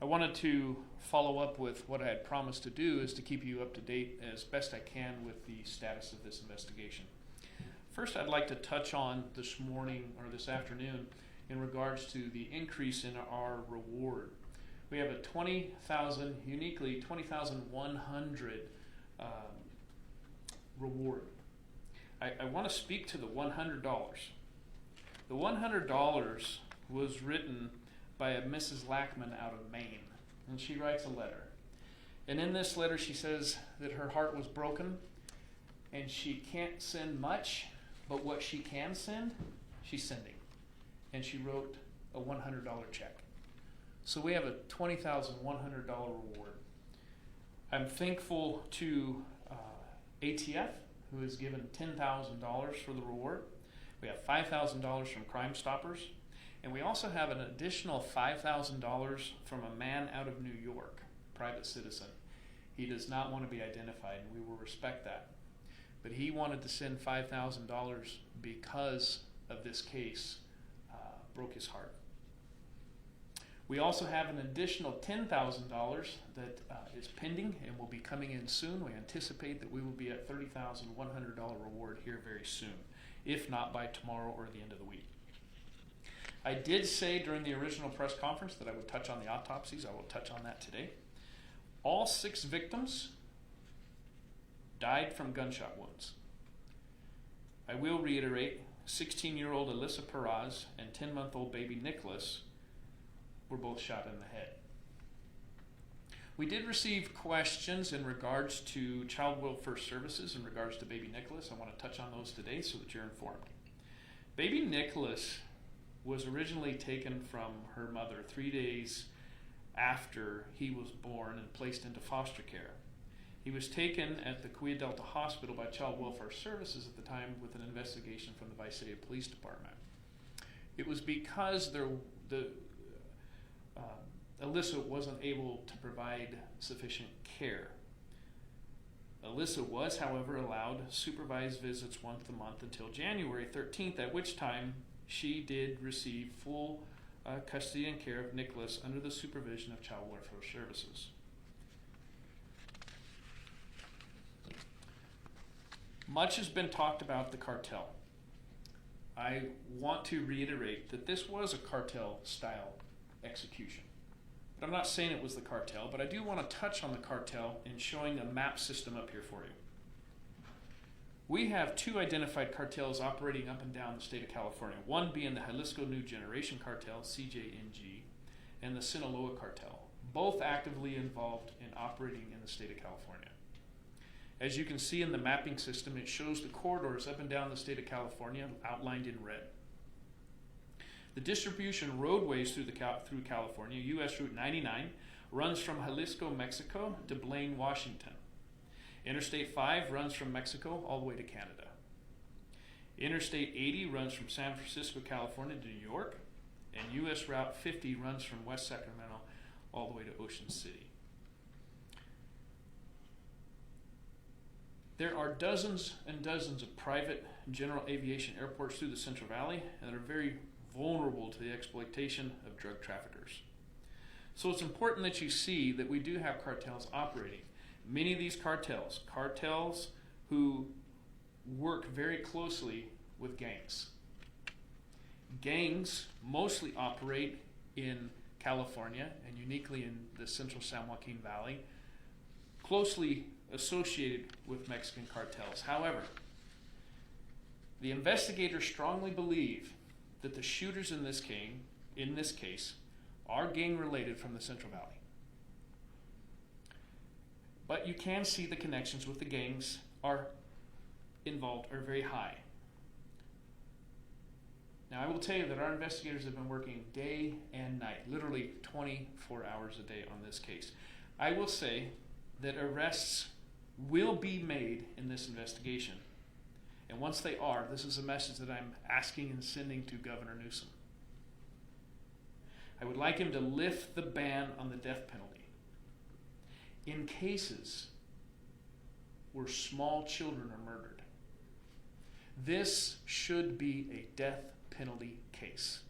I wanted to follow up with what I had promised to do, is to keep you up to date as best I can with the status of this investigation. First, I'd like to touch on this morning or this afternoon in regards to the increase in our reward. We have a 20,000, uniquely 20,100 reward. I want to speak to the $100. The $100 was written by a Mrs. Lackman out of Maine, and she writes a letter. And in this letter she says that her heart was broken and she can't send much, but what she can send, she's sending. And she wrote a $100 check. So we have a $20,100 reward. I'm thankful to ATF, who has given $10,000 for the reward. We have $5,000 from Crime Stoppers, and we also have an additional $5,000 from a man out of New York, private citizen. He does not want to be identified, and we will respect that. But he wanted to send $5,000 because of this case, broke his heart. We also have an additional $10,000 that is pending and will be coming in soon. We anticipate that we will be at $30,100 reward here very soon, if not by tomorrow or the end of the week. I did say during the original press conference that I would touch on the autopsies. I will touch on that today. All 6 victims died from gunshot wounds. I will reiterate, 16-year-old Alyssa Perez and 10-month-old baby Nicholas were both shot in the head. We did receive questions in regards to child welfare services in regards to baby Nicholas. I want to touch on those today so that you're informed. Baby Nicholas was originally taken from her mother 3 days after he was born and placed into foster care. He was taken at the Cahuilla Delta Hospital by Child Welfare Services at the time with an investigation from the Visalia Police Department. It was because Alyssa wasn't able to provide sufficient care. Alyssa was, however, allowed supervised visits once a month until January 13th, at which time she did receive full custody and care of Nicholas under the supervision of Child Welfare Services. Much has been talked about the cartel. I want to reiterate that this was a cartel-style execution. But I'm not saying it was the cartel, but I do want to touch on the cartel in showing a map system up here for you. We have 2 identified cartels operating up and down the state of California, one being the Jalisco New Generation Cartel, CJNG, and the Sinaloa Cartel, both actively involved in operating in the state of California. As you can see in the mapping system, it shows the corridors up and down the state of California outlined in red. The distribution roadways through California, US Route 99, runs from Jalisco, Mexico to Blaine, Washington. Interstate 5 runs from Mexico all the way to Canada. Interstate 80 runs from San Francisco, California to New York, and US Route 50 runs from West Sacramento all the way to Ocean City. There are dozens and dozens of private general aviation airports through the Central Valley that are very vulnerable to the exploitation of drug traffickers. So it's important that you see that we do have cartels operating. Many of these cartels who work very closely with gangs. Gangs mostly operate in California and uniquely in the central San Joaquin Valley, closely associated with Mexican cartels. However, the investigators strongly believe that the shooters in this case are gang related from the Central Valley. But you can see the connections with the gangs are involved are very high. Now I will tell you that our investigators have been working day and night, literally 24 hours a day on this case. I will say that arrests will be made in this investigation. And once they are, this is a message that I'm asking and sending to Governor Newsom. I would like him to lift the ban on the death penalty in cases where small children are murdered. This should be a death penalty case.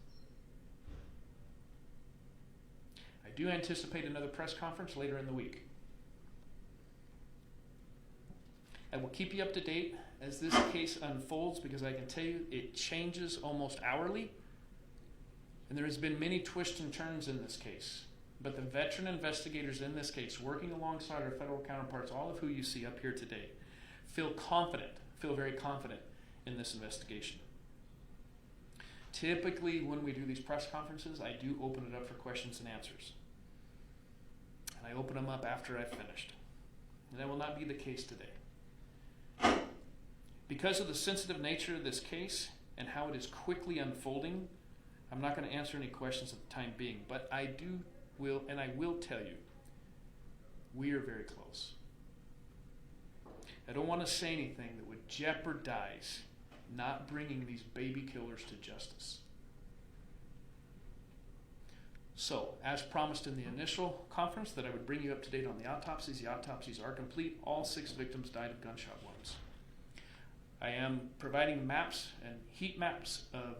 I do anticipate another press conference later in the week. I will keep you up to date as this case unfolds, because I can tell you it changes almost hourly, and there has been many twists and turns in this case. But the veteran investigators in this case, working alongside our federal counterparts, all of who you see up here today, feel very confident in this investigation. Typically, when we do these press conferences, I do open it up for questions and answers. And I open them up after I've finished. And that will not be the case today. Because of the sensitive nature of this case and how it is quickly unfolding, I'm not going to answer any questions at the time being, but I will tell you, we are very close. I don't want to say anything that would jeopardize not bringing these baby killers to justice. So, as promised in the initial conference that I would bring you up to date on the autopsies are complete. All 6 victims died of gunshot wounds. I am providing maps and heat maps of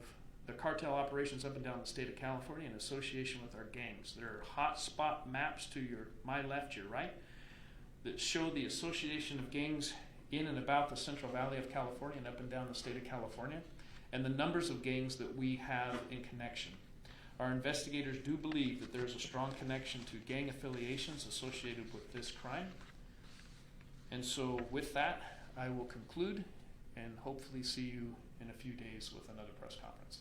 the cartel operations up and down the state of California in association with our gangs. There are hotspot maps to my left, your right, that show the association of gangs in and about the Central Valley of California and up and down the state of California, and the numbers of gangs that we have in connection. Our investigators do believe that there is a strong connection to gang affiliations associated with this crime. And so with that, I will conclude and hopefully see you in a few days with another press conference.